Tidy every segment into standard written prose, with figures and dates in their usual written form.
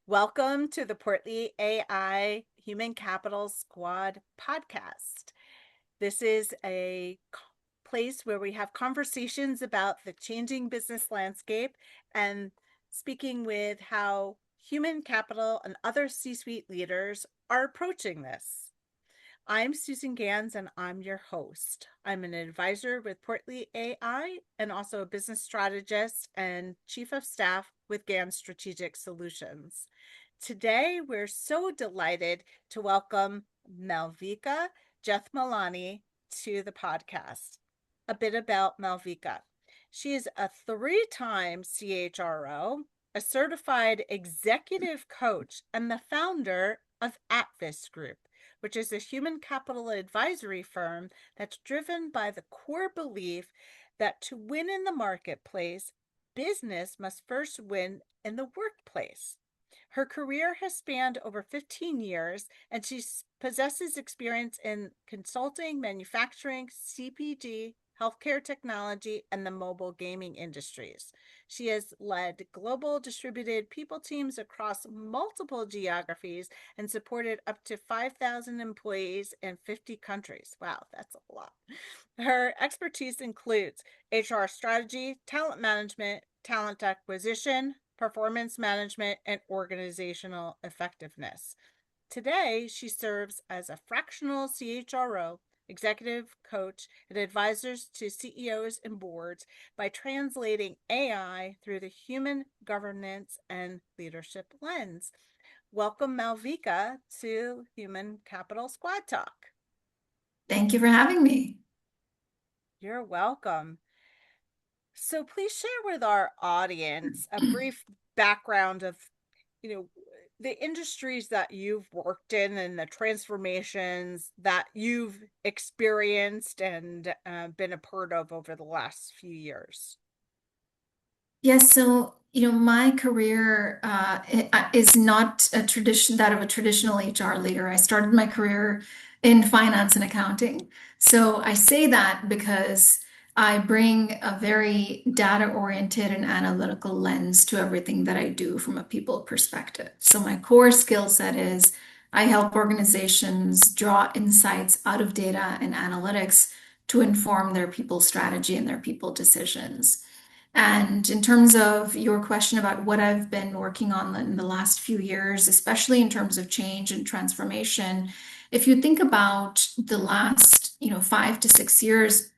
Welcome to the PortlyAI Human Capital Squad podcast. This is a place where we have conversations about the changing business landscape and speaking with how human capital and other C-suite leaders are approaching this. I'm Susan Ganz and I'm your host. I'm an advisor with PortlyAI and also a business strategist and chief of staff with Ganz Strategic Solutions. Today, we're so delighted to welcome Malvika Jethmalani to the podcast. A bit about Malvika. She is a three-time CHRO, a certified executive coach, and the founder of Atvis Group, which is a human capital advisory firm that's driven by the core belief that to win in the marketplace, business must first win in the workplace. Her career has spanned over 15 years, and she possesses experience in consulting, manufacturing, CPG, healthcare technology, and the mobile gaming industries. She has led global distributed people teams across multiple geographies and supported up to 5,000 employees in 50 countries. Wow, that's a lot. Her expertise includes HR strategy, talent management, talent acquisition, performance management, and organizational effectiveness. Today, she serves as a fractional CHRO, executive coach, and advisors to CEOs and boards by translating AI through the human governance and leadership lens. Welcome, Malvika, to Human Capital Squad Talk. Thank you for having me. You're welcome. So please share with our audience a brief background of, you know, the industries that you've worked in and the transformations that you've experienced and been a part of over the last few years. Yes, so my career is not a tradition that of a traditional HR leader. I started my career in finance and accounting. So I say that because I bring a very data-oriented and analytical lens to everything that I do from a people perspective. So my core skill set is I help organizations draw insights out of data and analytics to inform their people strategy and their people decisions. And in terms of your question about what I've been working on in the last few years, especially in terms of change and transformation, if you think about the last, 5 to 6 years,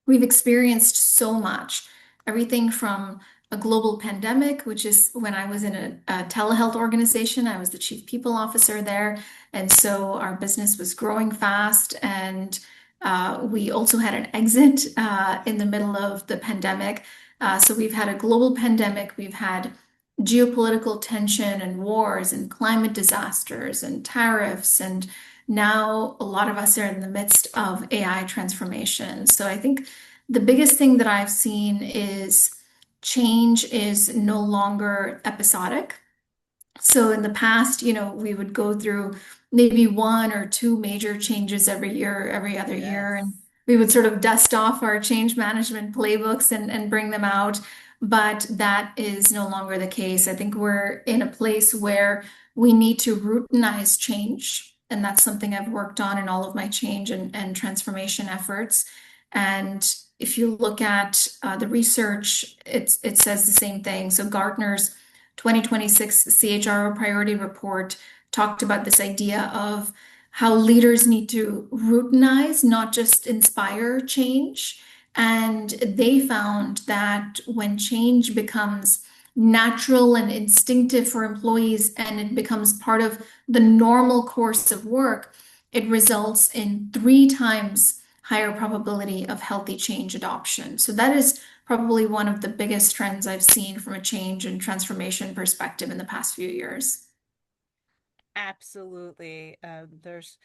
we've experienced so much. Everything from a global pandemic, which is when I was in a telehealth organization, I was the chief people officer there. And so our business was growing fast. And we also had an exit in the middle of the pandemic. So we've had a global pandemic, we've had geopolitical tension and wars and climate disasters and tariffs. And now a lot of us are in the midst of AI transformation. So I think the biggest thing that I've seen is change is no longer episodic. So in the past, we would go through maybe one or two major changes every year, every other year, Yes. and we would sort of dust off our change management playbooks and bring them out. But that is no longer the case. I think we're in a place where we need to routinize change. And that's something I've worked on in all of my change and transformation efforts. And if you look at the research, it says the same thing. So Gartner's 2026 CHRO priority report talked about this idea of how leaders need to routinize, not just inspire change. And they found that when change becomes natural and instinctive for employees and it becomes part of the normal course of work, it results in 3 times higher probability of healthy change adoption. So that is probably one of the biggest trends I've seen from a change and transformation perspective in the past few years. Absolutely. There's,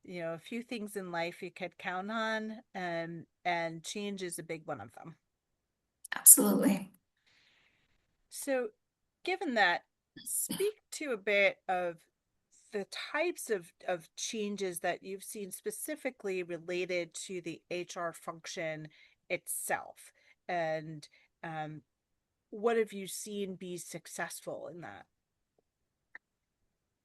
a few things in life you could count on, and change is a big one of them. Absolutely. So, given that, speak to a bit of the types of changes that you've seen specifically related to the HR function itself. And what have you seen be successful in that?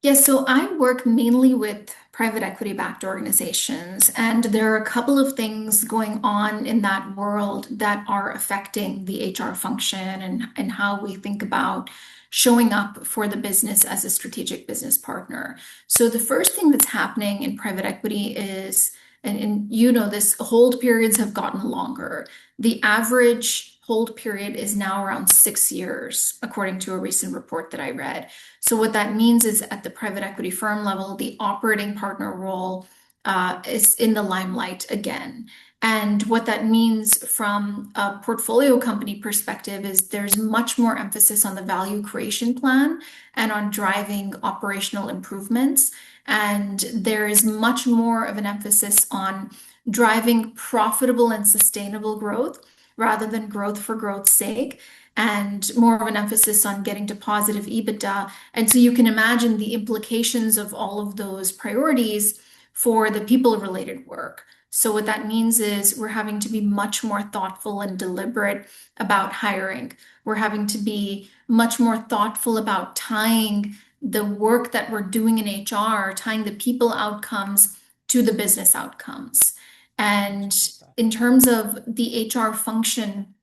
Yes, so I work mainly with private equity backed organizations, and there are a couple of things going on in that world that are affecting the HR function and how we think about showing up for the business as a strategic business partner. So, the first thing that's happening in private equity is, and you know this, hold periods have gotten longer. The average hold period is now around 6 years, according to a recent report that I read. So what that means is at the private equity firm level, the operating partner role is in the limelight again. And what that means from a portfolio company perspective is there's much more emphasis on the value creation plan and on driving operational improvements. And there is much more of an emphasis on driving profitable and sustainable growth rather than growth for growth's sake, and more of an emphasis on getting to positive EBITDA. And so you can imagine the implications of all of those priorities for the people related work. So, what that means is we're having to be much more thoughtful and deliberate about hiring. We're having to be much more thoughtful about tying the work that we're doing in HR, tying the people outcomes to the business outcomes. And 100%. in terms of the HR function,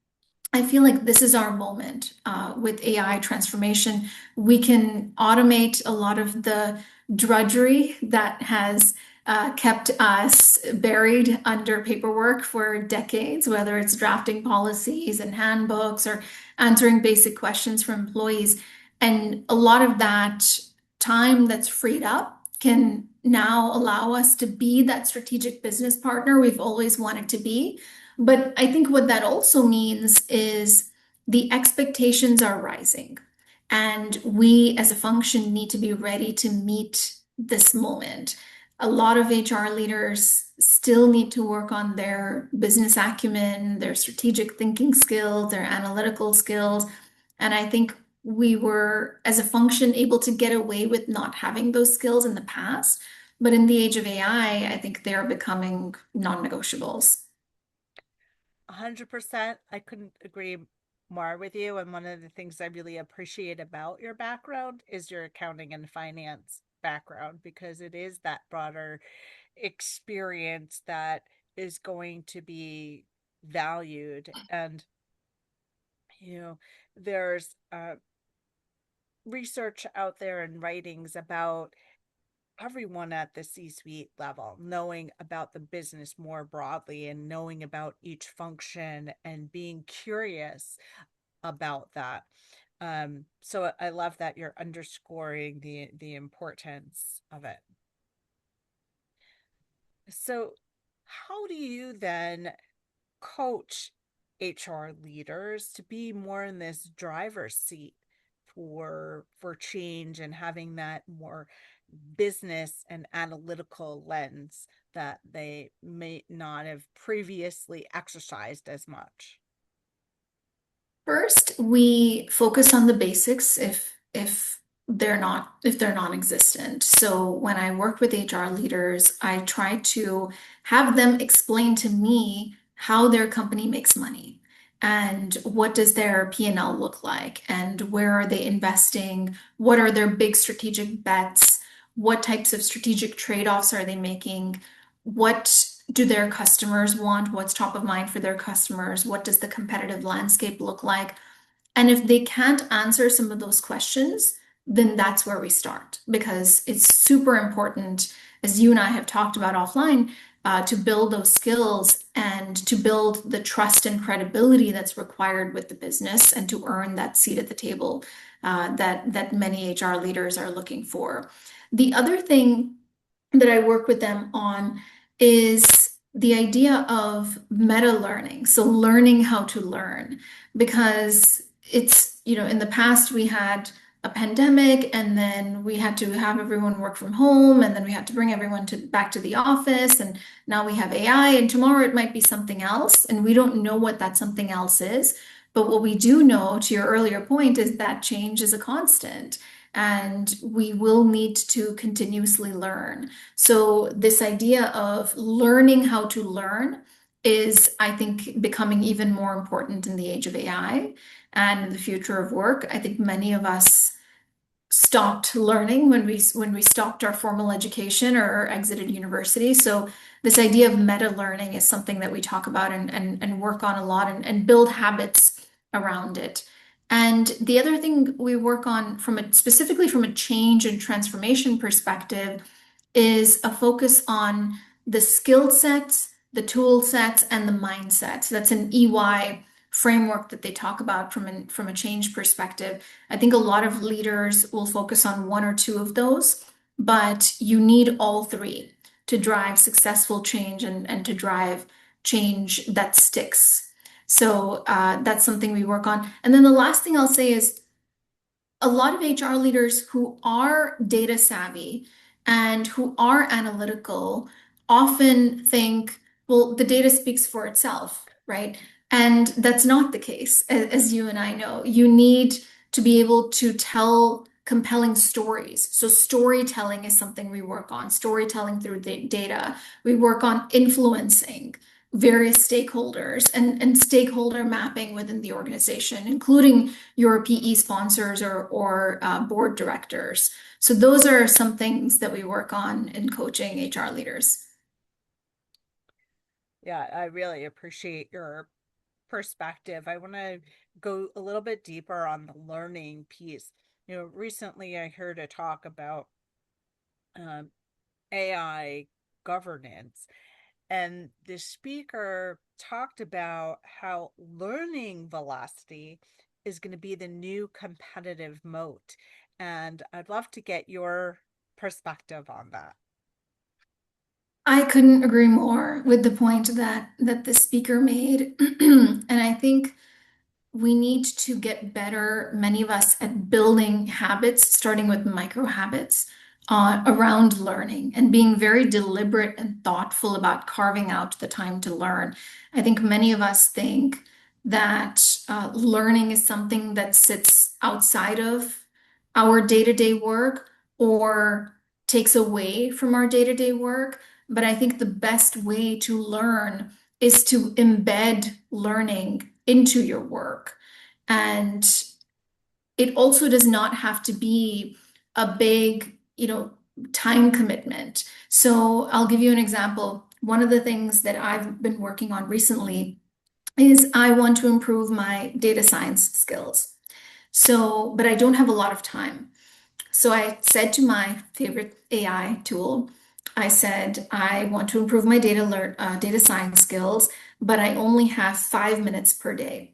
I feel like this is our moment with AI transformation. We can automate a lot of the drudgery that has kept us buried under paperwork for decades, whether it's drafting policies and handbooks or answering basic questions from employees. And a lot of that time that's freed up can now allow us to be that strategic business partner we've always wanted to be. But I think what that also means is the expectations are rising. And we as a function need to be ready to meet this moment. A lot of HR leaders still need to work on their business acumen, their strategic thinking skills, their analytical skills. And I think we were, as a function, able to get away with not having those skills in the past. But in the age of AI, I think they're becoming non-negotiables. 100%. I couldn't agree more with you. And one of the things I really appreciate about your background is your accounting and finance background, because it is that broader experience that is going to be valued. And, you know, there's research out there and writings about everyone at the C-suite level knowing about the business more broadly and knowing about each function and being curious about that. So I love that you're underscoring the importance of it. So how do you then coach HR leaders to be more in this driver's seat for change and having that more business and analytical lens that they may not have previously exercised as much? First, we focus on the basics if they're non-existent. So when I work with HR leaders, I try to have them explain to me how their company makes money and what does their P&L look like and where are they investing, what are their big strategic bets, what types of strategic trade-offs are they making, what do their customers want? What's top of mind for their customers? What does the competitive landscape look like? And if they can't answer some of those questions, then that's where we start because it's super important, as you and I have talked about offline, to build those skills and to build the trust and credibility that's required with the business and to earn that seat at the table that many HR leaders are looking for. The other thing that I work with them on is the idea of meta learning. So learning how to learn because it's, in the past we had a pandemic and then we had to have everyone work from home and then we had to bring everyone back to the office and now we have AI and tomorrow it might be something else and we don't know what that something else is. But what we do know, to your earlier point, is that change is a constant and we will need to continuously learn. So, this idea of learning how to learn is, I think, becoming even more important in the age of AI and in the future of work. I think many of us stopped learning when we stopped our formal education or exited university. So this idea of meta learning is something that we talk about and work on a lot and build habits around it. And the other thing we work on specifically from a change and transformation perspective is a focus on the skill sets, the tool sets, and the mindsets. That's an EY framework that they talk about from a change perspective. I think a lot of leaders will focus on one or two of those, but you need all three to drive successful change and to drive change that sticks. So that's something we work on. And then the last thing I'll say is a lot of HR leaders who are data savvy and who are analytical often think, well, the data speaks for itself, right? And that's not the case, as you and I know. You need to be able to tell compelling stories. So storytelling is something we work on, storytelling through the data. We work on influencing various stakeholders and stakeholder mapping within the organization, including your PE sponsors or board directors. So those are some things that we work on in coaching HR leaders. Yeah, I really appreciate your perspective. I want to go a little bit deeper on the learning piece. Recently I heard a talk about um, AI governance, and the speaker talked about how learning velocity is going to be the new competitive moat. And I'd love to get your perspective on that. I couldn't agree more with the point that the speaker made. And I think we need to get better, many of us, at building habits, starting with micro habits around learning and being very deliberate and thoughtful about carving out the time to learn. I think many of us think that learning is something that sits outside of our day-to-day work or takes away from our day-to-day work. But I think the best way to learn is to embed learning into your work. And it also does not have to be a big, time commitment. So I'll give you an example. One of the things that I've been working on recently is I want to improve my data science skills. So, but I don't have a lot of time. So I said to my favorite AI tool, I said, I want to improve my data science skills, but I only have 5 minutes per day.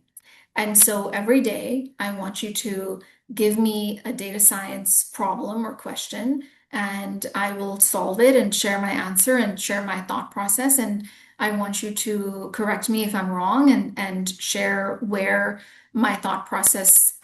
And so every day, I want you to give me a data science problem or question, and I will solve it and share my answer and share my thought process. And I want you to correct me if I'm wrong and share where my thought process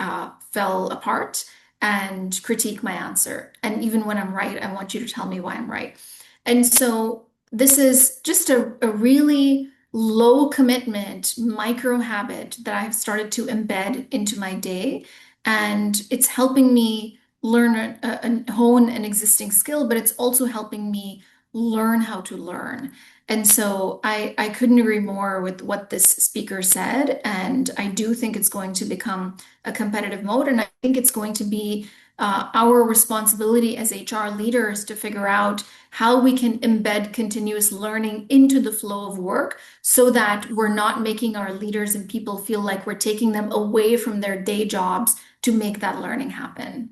fell apart and critique my answer. And even when I'm right, I want you to tell me why I'm right. And so this is just a really low commitment micro habit that I've started to embed into my day. And it's helping me learn and hone an existing skill, but it's also helping me learn how to learn. And so I couldn't agree more with what this speaker said. And I do think it's going to become a competitive mode. And I think it's going to be our responsibility as HR leaders to figure out how we can embed continuous learning into the flow of work so that we're not making our leaders and people feel like we're taking them away from their day jobs to make that learning happen.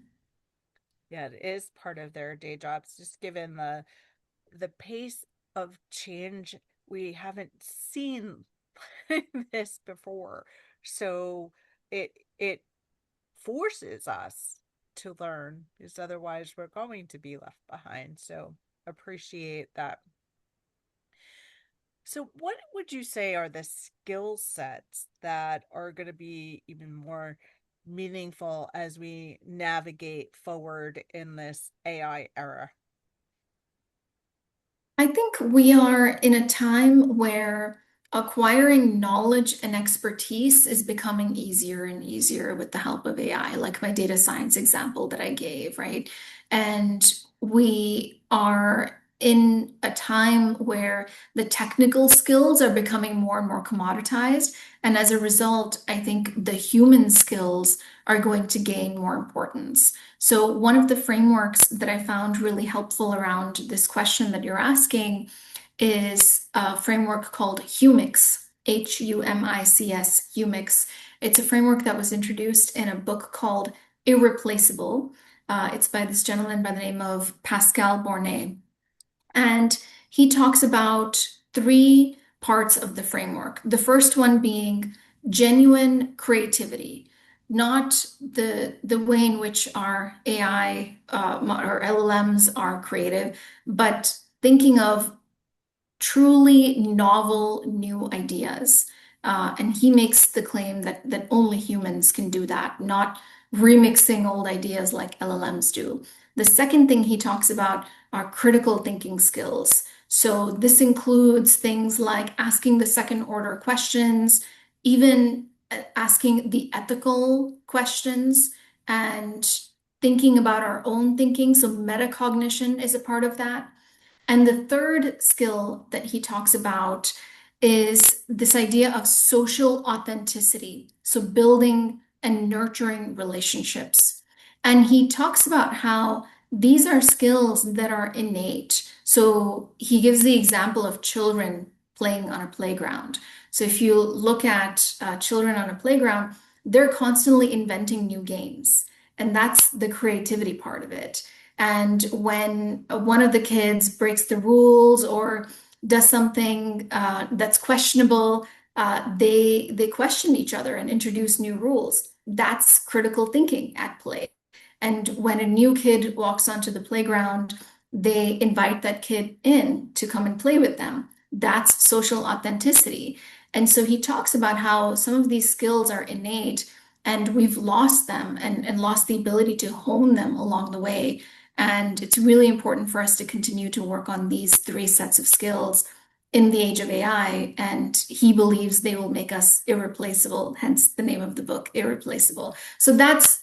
Yeah, it is part of their day jobs, just given the pace of change. We haven't seen this before. So it forces us to learn, because otherwise we're going to be left behind. So appreciate that. So what would you say are the skill sets that are going to be even more meaningful as we navigate forward in this AI era? I think we are in a time where acquiring knowledge and expertise is becoming easier and easier with the help of AI, like my data science example that I gave, right? And we are in a time where the technical skills are becoming more and more commoditized. And as a result, I think the human skills are going to gain more importance. So, one of the frameworks that I found really helpful around this question that you're asking is a framework called HUMIX, HUMICS, HUMIX. It's a framework that was introduced in a book called Irreplaceable. It's by this gentleman by the name of Pascal Bornet. And he talks about three parts of the framework. The first one being genuine creativity, not the way in which our AI or LLMs are creative, but thinking of truly novel new ideas. And he makes the claim that only humans can do that, not remixing old ideas like LLMs do. The second thing he talks about are critical thinking skills. So this includes things like asking the second order questions, even asking the ethical questions, and thinking about our own thinking. So metacognition is a part of that. And the third skill that he talks about is this idea of social authenticity. So building and nurturing relationships. And he talks about how these are skills that are innate. So he gives the example of children playing on a playground. So if you look at children on a playground, they're constantly inventing new games. And that's the creativity part of it. And when one of the kids breaks the rules or does something that's questionable, they question each other and introduce new rules. That's critical thinking at play. And when a new kid walks onto the playground, they invite that kid in to come and play with them. That's social authenticity. And so he talks about how some of these skills are innate and we've lost them and lost the ability to hone them along the way. And it's really important for us to continue to work on these three sets of skills in the age of AI. And he believes they will make us irreplaceable, hence the name of the book, Irreplaceable. So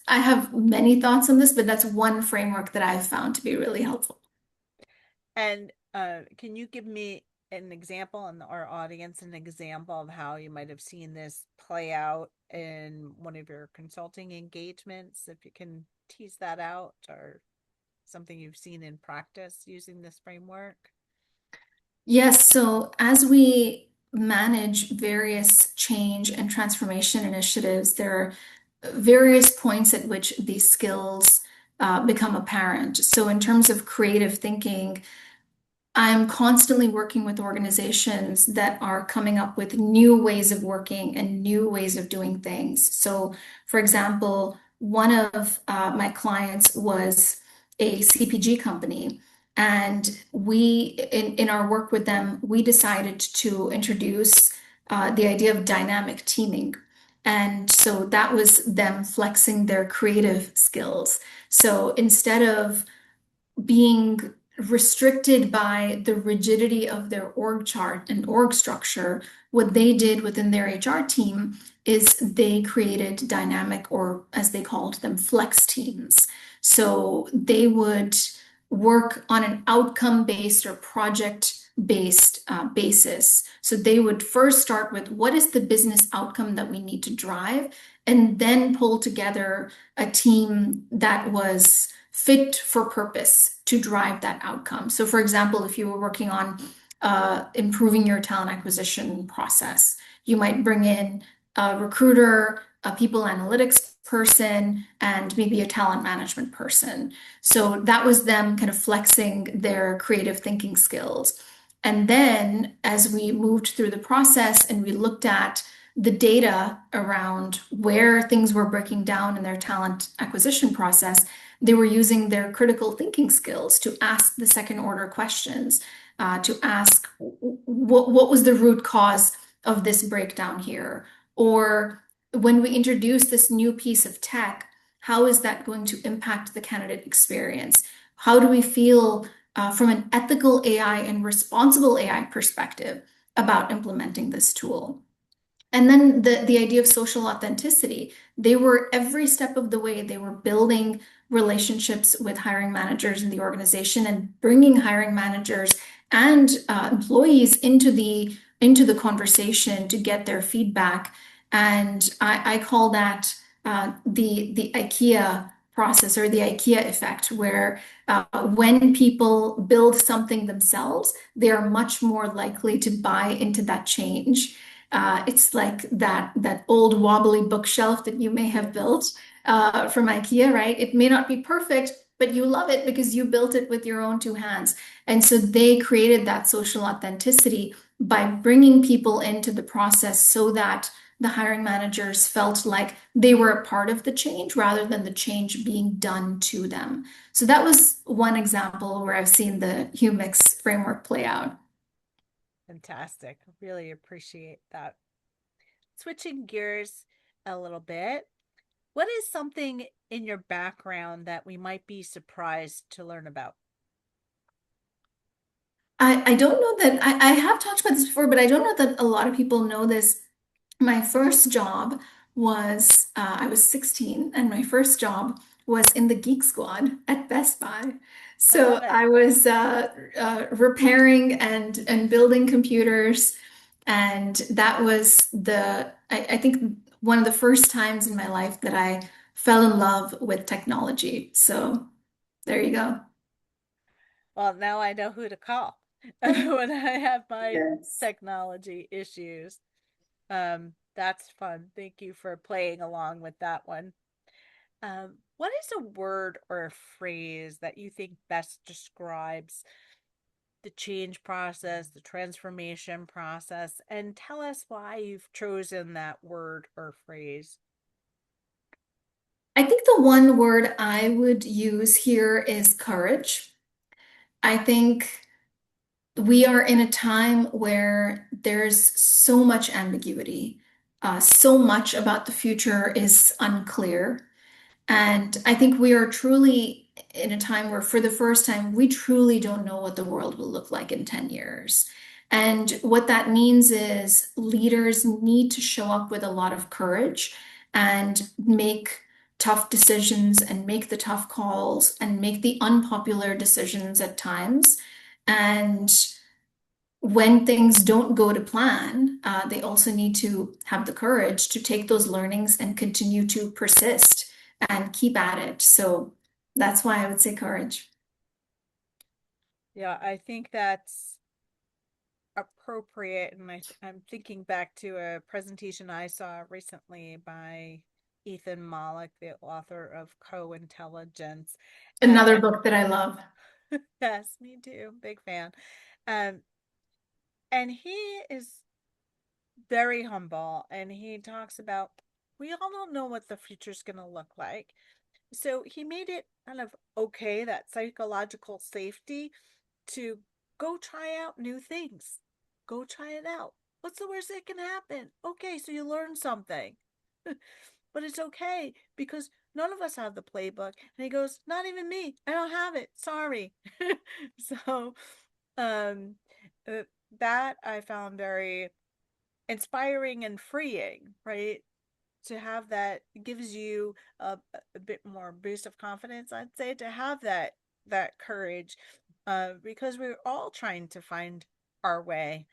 I have many thoughts on this, but that's one framework that I've found to be really helpful. And can you give me an example and our audience an example of how you might have seen this play out in one of your consulting engagements, if you can tease that out, or something you've seen in practice using this framework? Yes, so as we manage various change and transformation initiatives, there are various points at which these skills become apparent. So, in terms of creative thinking, I'm constantly working with organizations that are coming up with new ways of working and new ways of doing things. So, for example, one of my clients was a CPG company, and in our work with them, we decided to introduce the idea of dynamic teaming. And so that was them flexing their creative skills. So instead of being restricted by the rigidity of their org chart and org structure, what they did within their HR team is they created dynamic, or as they called them, flex teams. So they would work on an outcome-based or project-based basis. So they would first start with what is the business outcome that we need to drive, and then pull together a team that was fit for purpose to drive that outcome. So, for example, if you were working on improving your talent acquisition process, you might bring in a recruiter, a people analytics person, and maybe a talent management person. So that was them kind of flexing their creative thinking skills. And then as we moved through the process and we looked at the data around where things were breaking down in their talent acquisition process, they were using their critical thinking skills to ask the second order questions, to ask what was the root cause of this breakdown here? Or when we introduce this new piece of tech, how is that going to impact the candidate experience? How do we feel from an ethical AI and responsible AI perspective about implementing this tool? And then the idea of social authenticity. They were every step of the way, they were building relationships with hiring managers in the organization and bringing hiring managers and employees into the conversation to get their feedback. And I call that the IKEA process or the IKEA effect, where when people build something themselves, they are much more likely to buy into that change. It's like that old wobbly bookshelf that you may have Yes. built from IKEA, right? It may not be perfect, but you love it because you built it with your own two hands. And so they created that social authenticity by bringing people into the process so that the hiring managers felt like they were a part of the change rather than the change being done to them. So that was one example where I've seen the HUMIX framework play out. Fantastic. Really appreciate that. Switching gears a little bit, what is something in your background that we might be surprised to learn about? I don't know that I have talked about this before, but I don't know that a lot of people know this. My first job was, I was 16, and my first job was in the Geek Squad at Best Buy. I So love it. I was repairing and building computers, and that was I think one of the first times in my life that I fell in love with technology. So there you go. Well, now I know who to call when I have my Yes. technology issues. That's fun. Thank you for playing along with that one. What is a word or a phrase that you think best describes the change process, the transformation process, and tell us why you've chosen that word or phrase? I think the one word I would use here is courage. I think we are in a time where there's so much ambiguity. So much about the future is unclear. And I think we are truly in a time where, for the first time, we truly don't know what the world will look like in 10 years. And what that means is leaders need to show up with a lot of courage and make tough decisions and make the tough calls and make the unpopular decisions at times. And when things don't go to plan, they also need to have the courage to take those learnings and continue to persist and keep at it. So that's why I would say courage. Yeah, I think that's appropriate. And I'm thinking back to a presentation I saw recently by Ethan Malik, the author of Co-Intelligence. Another And book that I love. yes, me too, big fan. Um, and he is very humble and he talks about we all don't know what the future's going to look like. So he made it kind of okay, that psychological safety to go try out new things. Go try it out. What's the worst that can happen? Okay, so you learn something. But it's okay because none of us have the playbook. And he goes, not even me. I don't have it. Sorry. So um uh, that I found very inspiring and freeing, right? To have that gives you a bit more boost of confidence, I'd say, to have that courage, because we're all trying to find our way,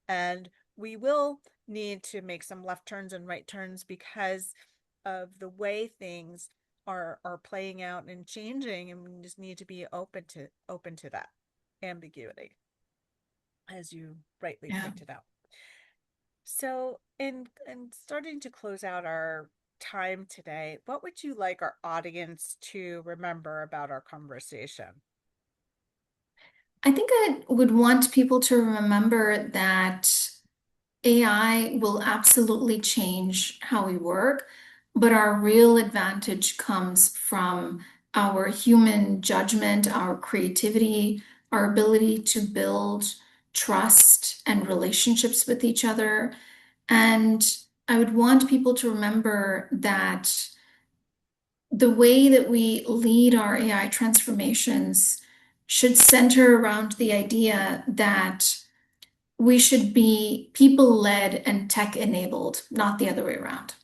and we will need to make some left turns and right turns because of the way things are playing out and changing, and we just need to be open to that ambiguity, as you rightly Yeah. pointed out. So, in starting to close out our time today, what would you like our audience to remember about our conversation? I think I would want people to remember that AI will absolutely change how we work, but our real advantage comes from our human judgment, our creativity, our ability to build trust and relationships with each other. And I would want people to remember that the way that we lead our AI transformations should center around the idea that we should be people-led and tech-enabled, not the other way around.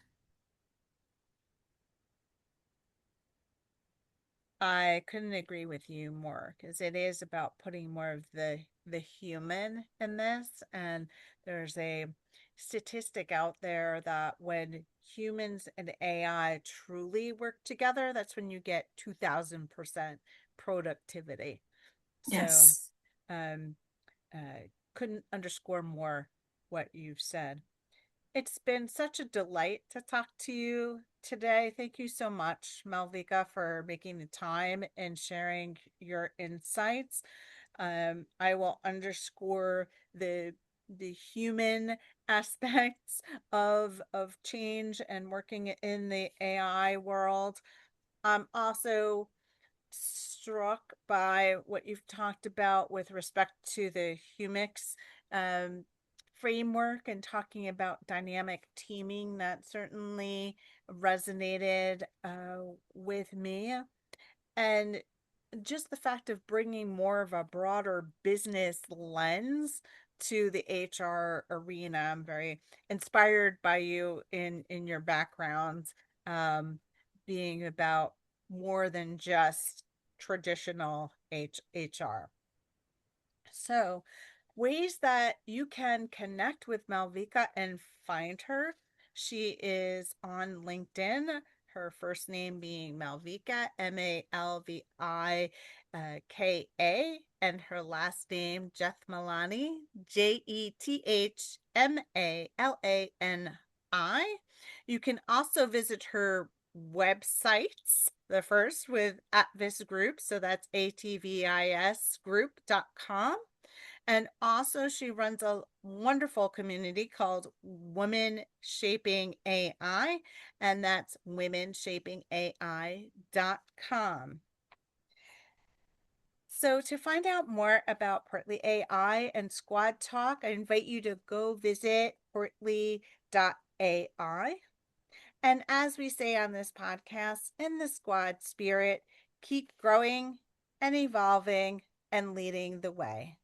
I couldn't agree with you more because it is about putting more of the human in this. And there's a statistic out there that when humans and AI truly work together, that's when you get 2000% productivity. So, Yes. um, couldn't underscore more what you've said. It's been such a delight to talk to you today. Thank you so much, Malvika, for making the time and sharing your insights. I will underscore the human aspects of change and working in the AI world. I'm also struck by what you've talked about with respect to the humics um, framework and talking about dynamic teaming. That certainly resonated with me. And just the fact of bringing more of a broader business lens to the HR arena. I'm very inspired by you in your background, um, being about more than just traditional HR. So, ways that you can connect with Malvika and find her. She is on LinkedIn, her first name being Malvika, Malvika, and her last name, Jethmalani, Jethmalani. You can also visit her websites. The first with Atvis Group, so that's atvisgroup.com. And also, she runs a wonderful community called Women Shaping AI, and that's womenshapingai.com. So, to find out more about Portly AI and Squad Talk, I invite you to go visit portly.ai. And as we say on this podcast, in the squad spirit, keep growing and evolving and leading the way.